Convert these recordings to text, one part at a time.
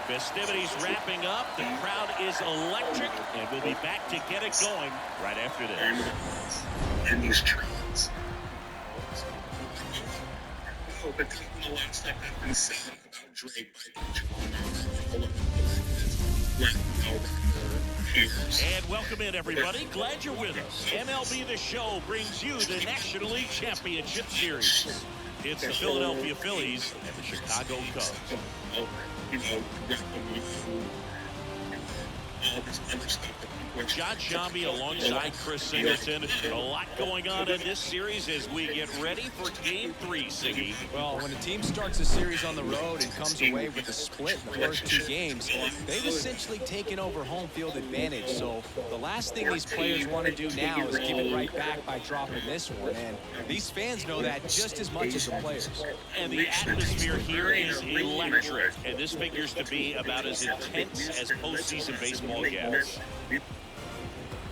Festivities wrapping up. The crowd is electric, and we'll be back to get it going right after this. And these trains. But a lot of stuff has been said about Drake And welcome in, everybody. Glad you're with us. MLB The Show brings you the National League Championship Series. It's the Philadelphia Phillies and the Chicago Cubs. John Shambi alongside Chris Singleton. A lot going on in this series as we get ready for Game 3, Siggy. Well, when a team starts a series on the road and comes away with a split in the first 2 games, they've essentially taken over home field advantage. So the last thing these players want to do now is give it right back by dropping this one. And these fans know that just as much as the players. And the atmosphere here is electric. And this figures to be about as intense as postseason baseball gets.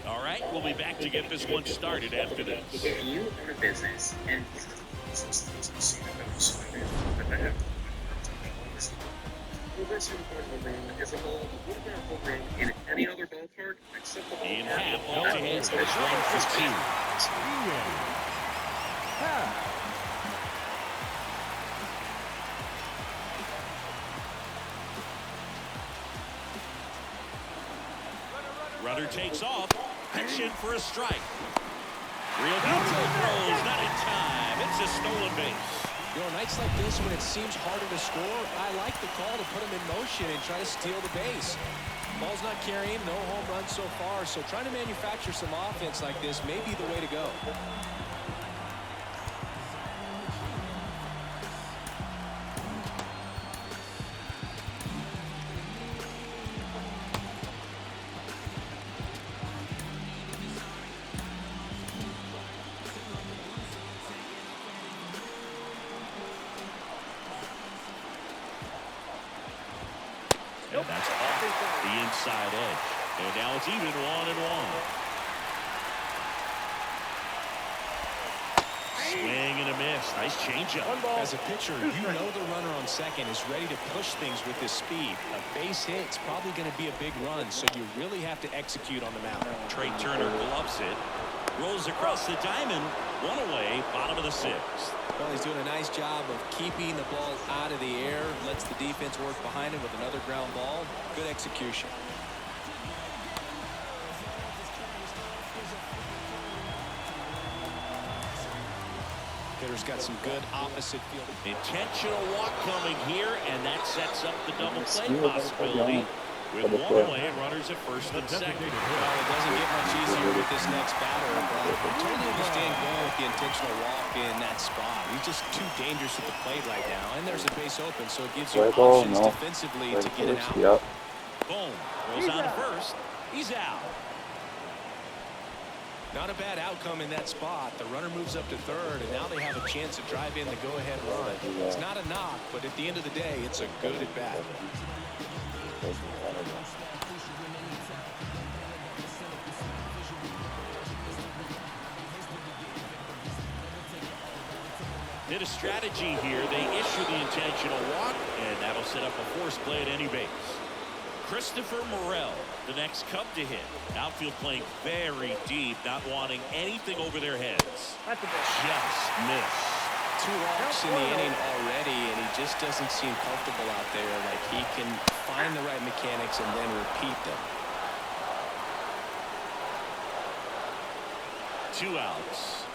All right, we'll be back to get this one started after this. You own a business, and in any other ballpark except the in half, all hands for strike 2. Runner takes off. Pitch in for a strike. Real control throws, not in time. It's a stolen base. You know, nights like this when it seems harder to score, I like the call to put him in motion and try to steal the base. Ball's not carrying, no home runs so far, so trying to manufacture some offense like this may be the way to go. And that's off the inside edge. And now it's even 1-1. Swing and a miss. Nice changeup. As a pitcher, you know the runner on second is ready to push things with his speed. A base hit's probably going to be a big run, so you really have to execute on the mound. Trey Turner gloves it. Rolls across the diamond. 1 away, bottom of the 6th. Well, he's doing a nice job of keeping the ball out of the air. Lets the defense work behind him with another ground ball. Good execution. Hitter's got some good opposite field. Intentional walk coming here, and that sets up the double play possibility. With 1 away and runners at first and second. Well, it doesn't get much easier with this next batter, but I totally understand going with the intentional walk in that spot. He's just too dangerous at the plate right now, and there's a base open, so it gives you options defensively to get it out. Yep. Boom. Rolls out to first. He's out. Not a bad outcome in that spot. The runner moves up to third, and now they have a chance to drive in the go-ahead run. It's not a knock, but at the end of the day, it's a good at-bat. Did a strategy here. They issue the intentional walk, and that'll set up a force play at any base. Christopher Morel, the next Cub to hit. Outfield playing very deep, not wanting anything over their heads. Just missed. 2 walks in the inning already, and he just doesn't seem comfortable out there. Like he can find the right mechanics and then repeat them. 2 outs.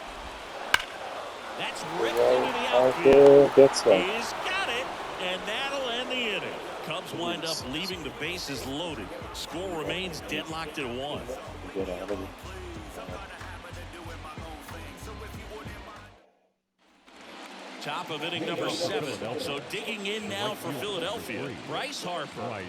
That's ripped into the outfield. He's got it, and that'll end the inning. Cubs wind up leaving the bases loaded. Score remains deadlocked at 1. Top of inning number 7. So digging in now for Philadelphia, Bryce Harper.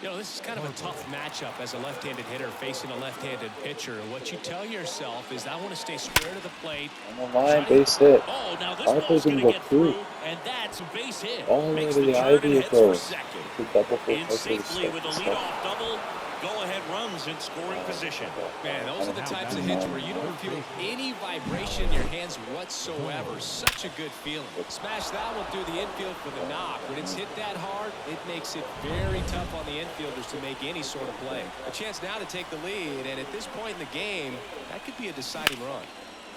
You know, this is kind of a tough matchup as a left-handed hitter facing a left-handed pitcher. And what you tell yourself is, I want to stay square to the plate. On the line, base hit. Oh, now this ball's going to get through, and that's a base hit. All the way Makes to the the turn and ivy heads it for goes. second. Double for In safely with a leadoff double. go-ahead runs in scoring position. Man, those are the types of hits where you don't feel any vibration in your hands whatsoever. Such a good feeling. Smash that one through the infield for the knock. When it's hit that hard, it makes it very tough on the infielders to make any sort of play. A chance now to take the lead, and at this point in the game, that could be a deciding run.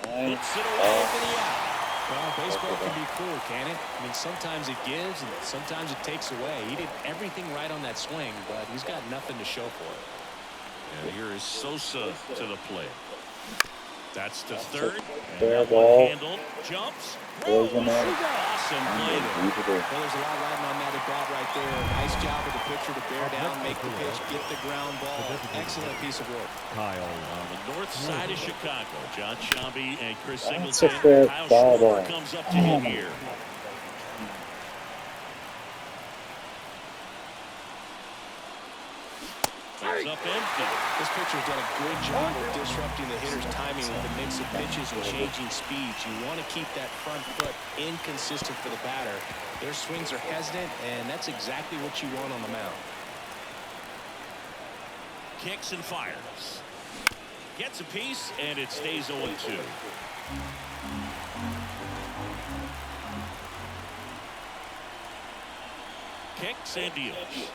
Puts it away for the out. Well, baseball can be cruel, can it? I mean, sometimes it gives and sometimes it takes away. He did everything right on that swing, but he's got nothing to show for it. And here is Sosa to the plate. That's to third. Fair ball. Handled. Jumps. Awesome play there. Well, there's a lot riding on that at bat right there. Nice job of the pitcher to bear down, make the pitch, get the ground ball. Excellent piece of work. On the north side of Chicago, John Shambi and Chris That's Singleton. a fair Kyle foul Schwarber ball. comes up to hit here. Comes up empty. This pitcher's done a good job of disrupting the hitter's timing with a mix of pitches and changing speeds. You want to keep that front foot inconsistent for the batter. Their swings are hesitant, and that's exactly what you want on the mound. Kicks and fires. Gets a piece, and it stays 0-2. Kicks and deals.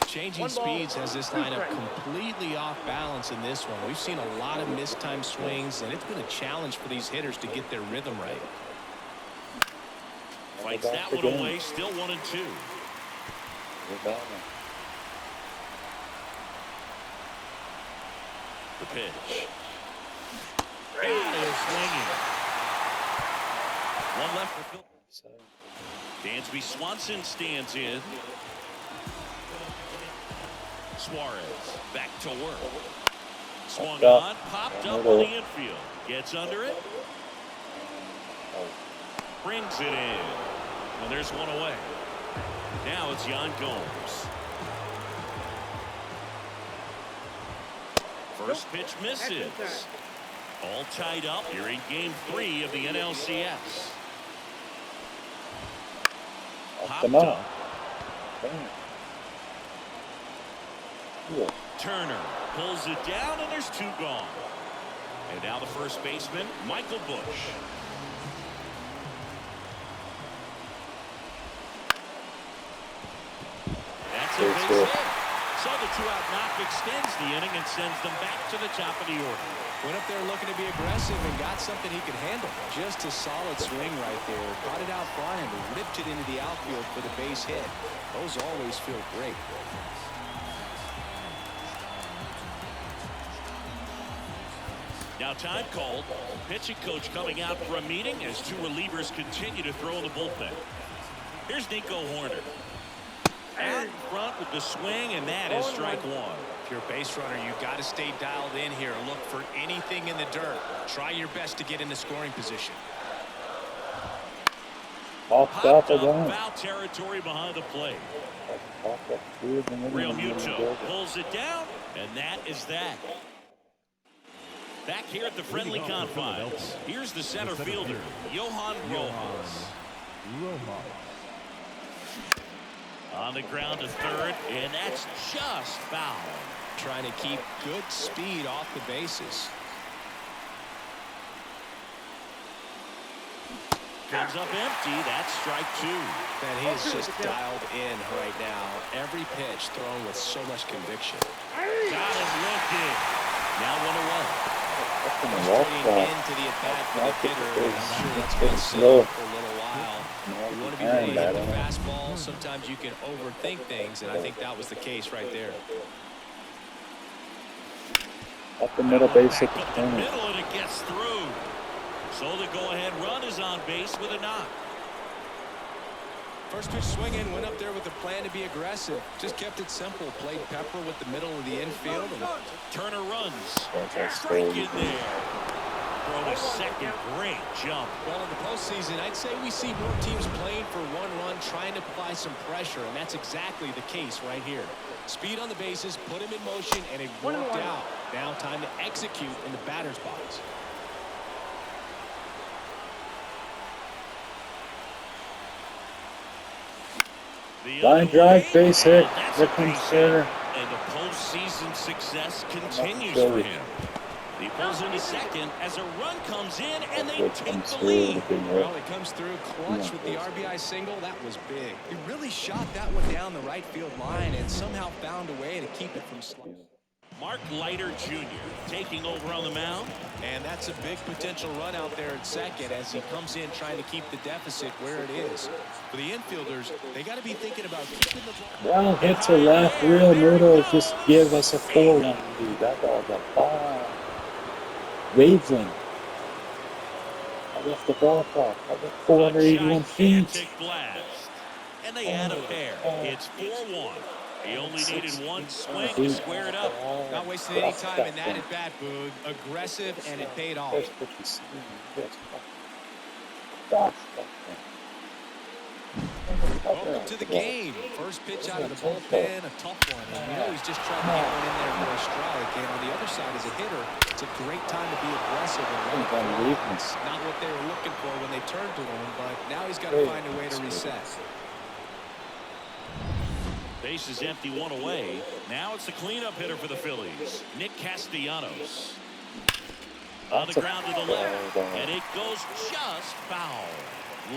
Changing speeds has this lineup completely off balance in this one. We've seen a lot of mistimed swings, and it's been a challenge for these hitters to get their rhythm right. Fights that one away, still 1-2. The pitch. Got it, swinging. One left for Phil. Dansby Swanson stands in. Suarez back to work. Swung on, popped up on the infield. Gets under it. Brings it in. Well, there's one away. Now it's Yan Gomes. First pitch misses. All tied up here in Game 3 of the NLCS. Popped up. Turner pulls it down, and there's two gone. And now the first baseman, Michael Bush. That's a base hit. So the two-out knock extends the inning and sends them back to the top of the order. Went up there looking to be aggressive and got something he could handle. Just a solid swing right there. Caught it out front and ripped it into the outfield for the base hit. Those always feel great. Now time called. Pitching coach coming out for a meeting as two relievers continue to throw in the bullpen. Here's Nico Horner. Out in front with the swing, and that is strike one. If you're a base runner, you've got to stay dialed in here. Look for anything in the dirt. Try your best to get into scoring position. Popped up again. Foul territory behind the plate. Real Muto pulls it down, and that is that. Back here at the friendly confines, here's the center fielder, Johan Rojas. On the ground to third, and that's just foul. Trying to keep good speed off the bases. Comes up empty. That's strike two. Man, he is just dialed in right now. Every pitch thrown with so much conviction. Got him looking. Now 1-1. Into the at-bat for the hitter. I'm sure that's been slow for a little while. You want to be ready to hit the fastball. Sometimes you can overthink things, and I think that was the case right there. Up the middle base at Up the middle, and it gets through. So the go-ahead run is on base with a knock. First pitch swinging, went up there with a plan to be aggressive. Just kept it simple. Played pepper with the middle of the infield. And Turner runs. Strike in there. Throw a second. Great jump. Well, in the postseason, I'd say we see more teams playing for one run, trying to apply some pressure, and that's exactly the case right here. Speed on the bases, put him in motion, and it worked out. Now time to execute in the batter's box. Line drive, base hit. Here comes Turner. And the postseason success continues for him. He pulls into second as a run comes in, and they take the lead. Well, he comes through clutch with the RBI single. That was big. He really shot that one down the right field line and somehow found a way to keep it from sliding. Mark Leiter Jr. taking over on the mound. And that's a big potential run out there at second as he comes in trying to keep the deficit where it is. For the infielders, they got to be thinking about keeping the ball. Well, hits a left real noodle. Just give us a 4-1 lead. That ball's a bomb. Waveling. I left the ballpark. I got 481 feet. Gigantic blast. And they add a pair. It's 4-1. He only needed one swing to square it up. Not wasting any time in that at bat, Boog. Aggressive, and it paid off. Welcome to the game. First pitch out of the bullpen, a tough one. And you know he's just trying to get one in there for a strike. And on the other side, as a hitter, it's a great time to be aggressive and run. It's not what they were looking for when they turned to him, but now he's got to find a way to reset. Base is empty, one away. Now it's the cleanup hitter for the Phillies, Nick Castellanos. On the ground to the left, and it goes just foul.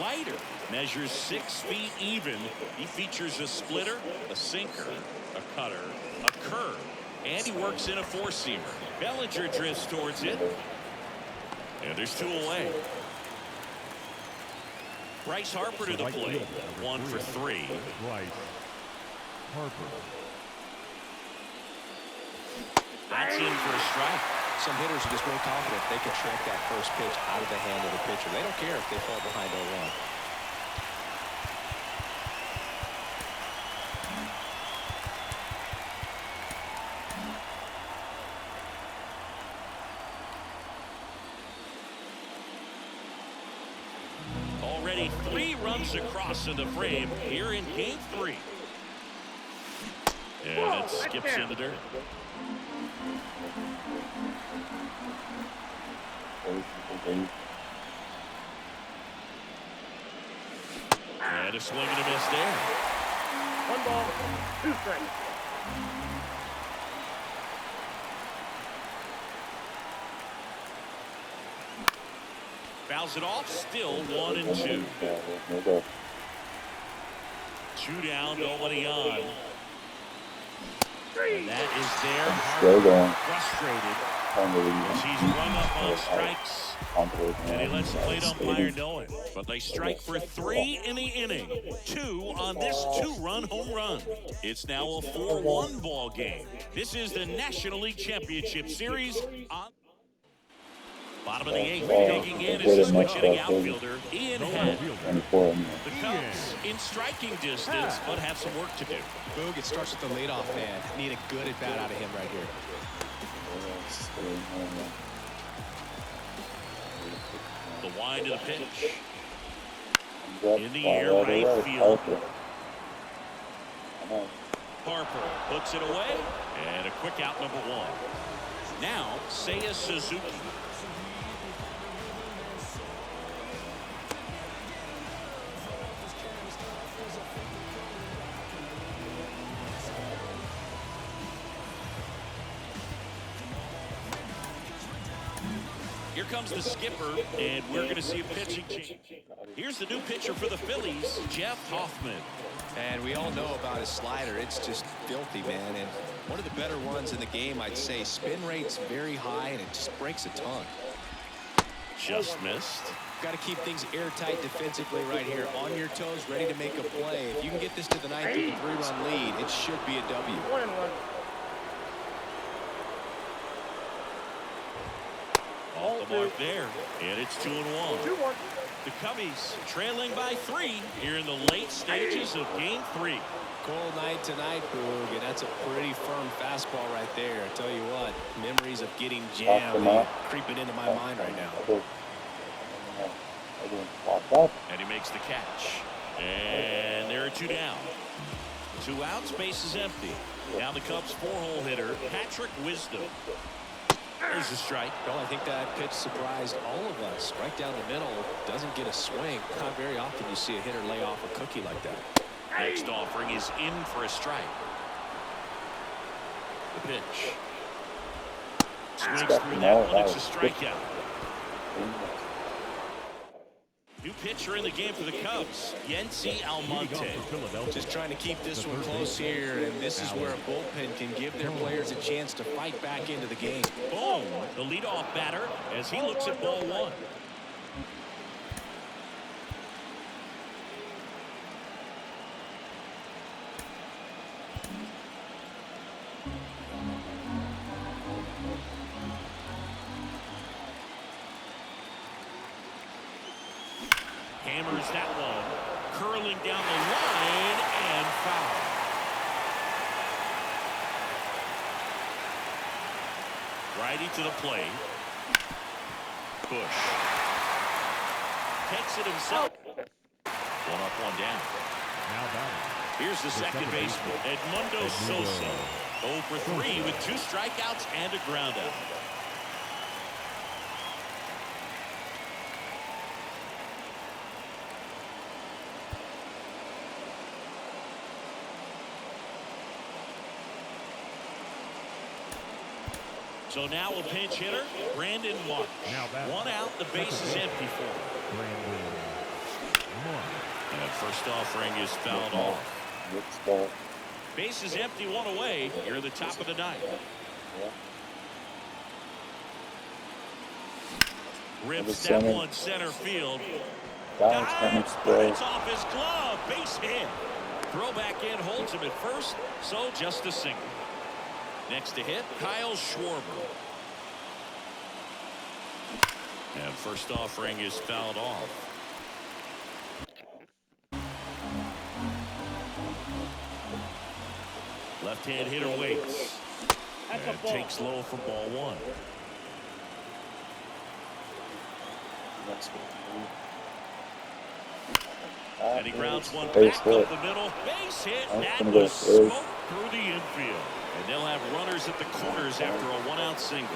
Leiter measures 6 feet even. He features a splitter, a sinker, a cutter, a curve, and he works in a four-seamer. Bellinger drifts towards it, and there's 2 away. Bryce Harper to the plate, 1 for 3. Harper. That's in for a strike. Some hitters are just real confident they can track that first pitch out of the hand of the pitcher. They don't care if they fall behind 0-1. Already 3 runs across in the frame here in Game 3. And it skips in the dirt. And a swing and a miss there. 1 ball, 2 strikes. Fouls it off, still 1 and 2. 2 down, nobody on. And that is there. Still going. Frustrated as he's rung up on strikes. And he lets the plate umpire know it. But they strike for 3 in the inning. 2 on this 2-run home run. It's now a 4-1 ball game. This is the National League Championship Series. On bottom of the 8th, digging in is the switch-hitting outfielder, Ian Head. The Cubs in striking distance, but have some work to do. Boog, it starts with the leadoff man. Need a good at-bat out of him right here. The wind to the pitch. In the air, right field. Harper hooks it away. And a quick out, number 1. Now, Seiya Suzuki. Here comes the skipper, and we're going to see a pitching change. Here's the new pitcher for the Phillies, Jeff Hoffman. And we all know about his slider. It's just filthy, man. And one of the better ones in the game, I'd say. Spin rate's very high, and it just breaks a ton. Just missed. Got to keep things airtight defensively right here. On your toes, ready to make a play. If you can get this to the 9th with a 3-run lead, it should be a W. 1 and 1. Off the mark there, and it's 2 and 1. 2-1. The Cubbies trailing by 3 here in the late stages of Game 3. Cold night tonight, Boog, and that's a pretty firm fastball right there. I tell you what, memories of getting jammed creeping into my mind right now. And he makes the catch. And there are 2 down. 2 outs, base is empty. Now the Cubs' 4-hole hitter, Patrick Wisdom. There's a strike. Well, I think that pitch surprised all of us. Right down the middle, doesn't get a swing. Not very often you see a hitter lay off a cookie like that. Next offering is in for a strike. The pitch. He's Swings got through them that all one. It's a out. strikeout. New pitcher in the game for the Cubs, Yency Almonte. Just trying to keep this one close here, and this is where a bullpen can give their players a chance to fight back into the game. Boom, the leadoff batter as he looks at ball one. Hammers that one, curling down the line and foul. Righty to the plate. Bush takes it himself. One up, one down. Here's the second baseman, Edmundo Sosa. 0 for 3 with 2 strikeouts and a groundout. So now a pinch hitter, Brandon Marsh. One out, the base is empty for him. And first offering is fouled off. Base is empty, one away. You're the top of the ninth. Rips that one center field. Dives, but it's off his glove. Base hit. Throw back in, holds him at first, so just a single. Next to hit, Kyle Schwarber. And first offering is fouled off. Left-hand hitter waits. And takes low for ball one. And he grounds one back up the middle. Base hit. That was smoke through the infield. And they'll have runners at the corners after a one-out single.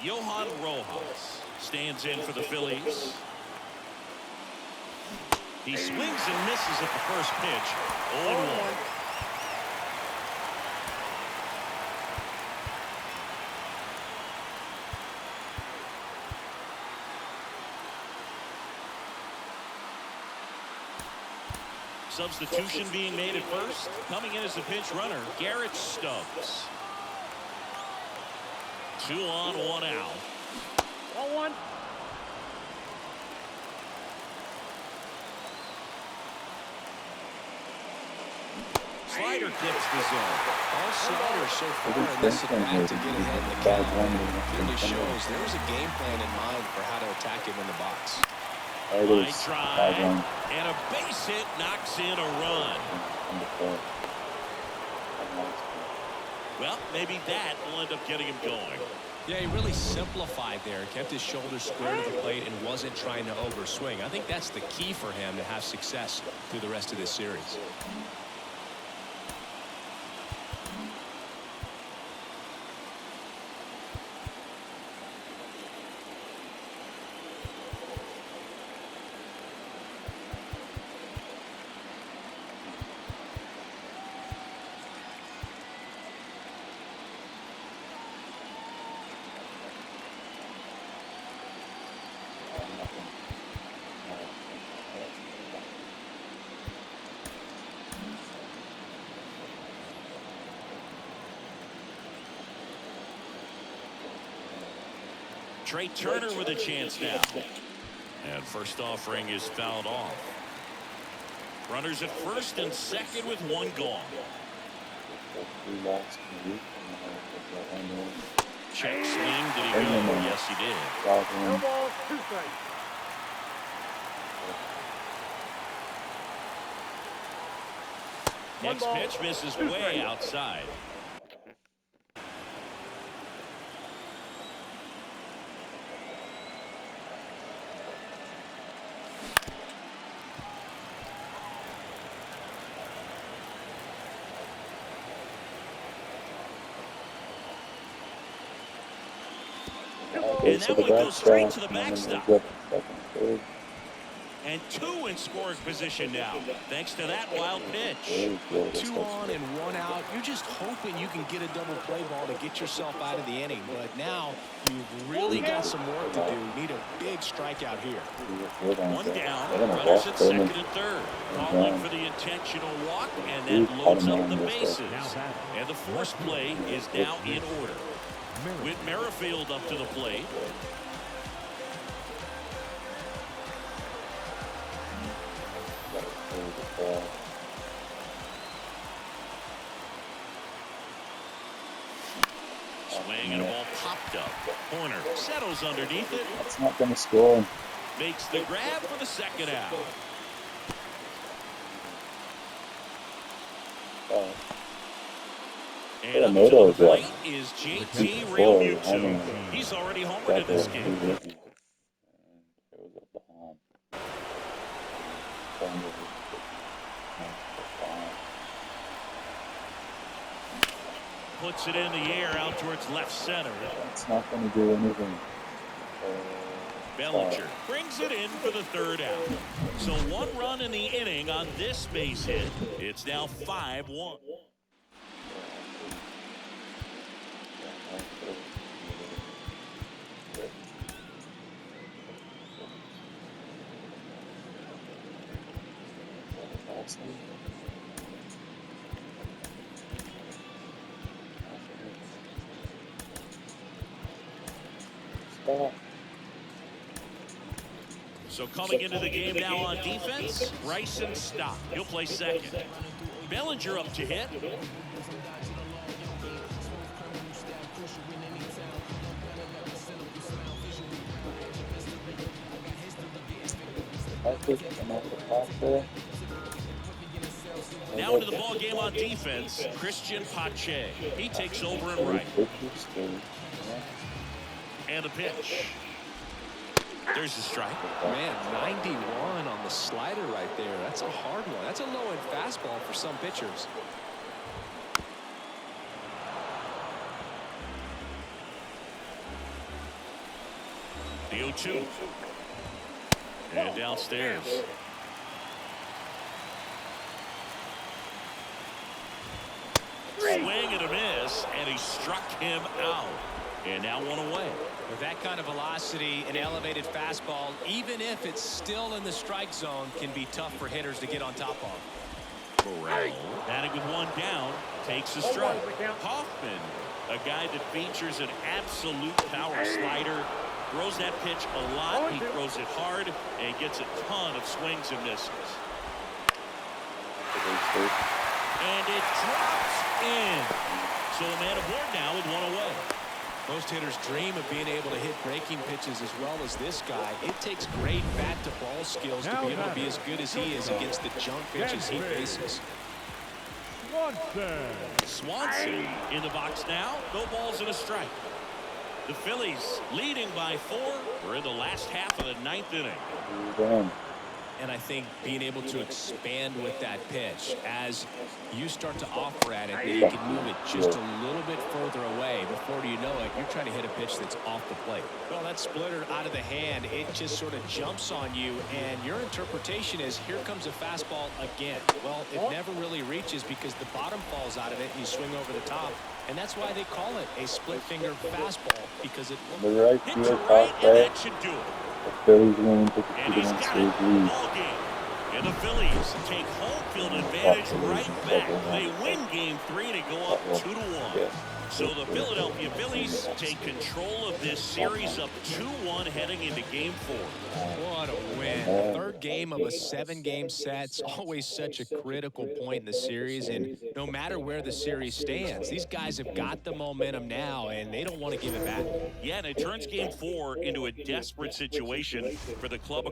Johan Rojas stands in for the Phillies. He swings and misses at the first pitch. 0-1. Substitution being made at first. Coming in as a pinch runner, Garrett Stubbs. 2 on, 1 out. 1-1. Slider clips the zone. All sliders so far in this at bat to get ahead in the count. Really shows there was a game plan in mind for how to attack him in the box. Line drive, and a base hit knocks in a run. Well, maybe that will end up getting him going. Yeah, he really simplified there, kept his shoulders square to the plate and wasn't trying to overswing. I think that's the key for him to have success through the rest of this series. Trey Turner with a chance now. And first offering is fouled off. Runners at first and second with 1 gone. Check swing. Did he go? Yes, he did. No ball, 2 strikes. Next pitch misses way outside. And that one goes straight to the backstop. And 2 in scoring position now, thanks to that wild pitch. With 2 on and 1 out, you're just hoping you can get a double play ball to get yourself out of the inning. But now you've really got some work to do. You need a big strikeout here. 1 down, runners at second and third. Calling for the intentional walk, and that loads up the bases. And the force play is now in order. With Merrifield up to the plate. Swing and a ball popped up. Corner settles underneath it. That's not going to score. Makes the grab for the second out. And up to the plate is JT Real Muto. He's already homered in this game. Puts it in the air out towards left center. It's not going to do anything. Bellinger brings it in for the third out. So 1 run in the inning on this base hit. It's now 5-1. So coming into the game now on defense, Bryson Stott. He'll play second. Bellinger up to hit. Now into the ball game on defense, Christian PHI CHI. He takes over in right. And a pitch. There's the strike. Man, 91 on the slider right there. That's a hard one. That's a low-end fastball for some pitchers. The 0-2. And downstairs. Swing and a miss, and he struck him out. And now 1 away. With that kind of velocity, an elevated fastball, even if it's still in the strike zone, can be tough for hitters to get on top of. Morel, batting with 1 down, takes a strike. Hoffman, a guy that features an absolute power slider, throws that pitch a lot. He throws it hard and gets a ton of swings and misses. And it drops in. So a man aboard now with 1 away. Most hitters dream of being able to hit breaking pitches as well as this guy. It takes great bat-to-ball skills to be able to be as good as he is against the junk pitches he faces. Swanson in the box now. No balls and a strike. The Phillies leading by 4. We're in the last half of the 9th inning. And I think being able to expand with that pitch as you start to offer at it, that you can move it just a little bit further away. Before you know it, you're trying to hit a pitch that's off the plate. Well, that splitter out of the hand, it just sort of jumps on you, and your interpretation is, here comes a fastball again. Well, it never really reaches because the bottom falls out of it and you swing over the top. And that's why they call it a split-finger fastball, because it The right hits field right, top and there. that should do it. The Phillies win to And the he's got it. stage lead. Ball game. And the Phillies take home field advantage right back. They win game 3 to go up 2-1. So the Philadelphia Phillies take control of this series up 2-1 heading into game 4. What a win. The third game of a 7-game set. It's always such a critical point in the series, and no matter where the series stands, these guys have got the momentum now, and they don't want to give it back. Yeah, and it turns game 4 into a desperate situation for the club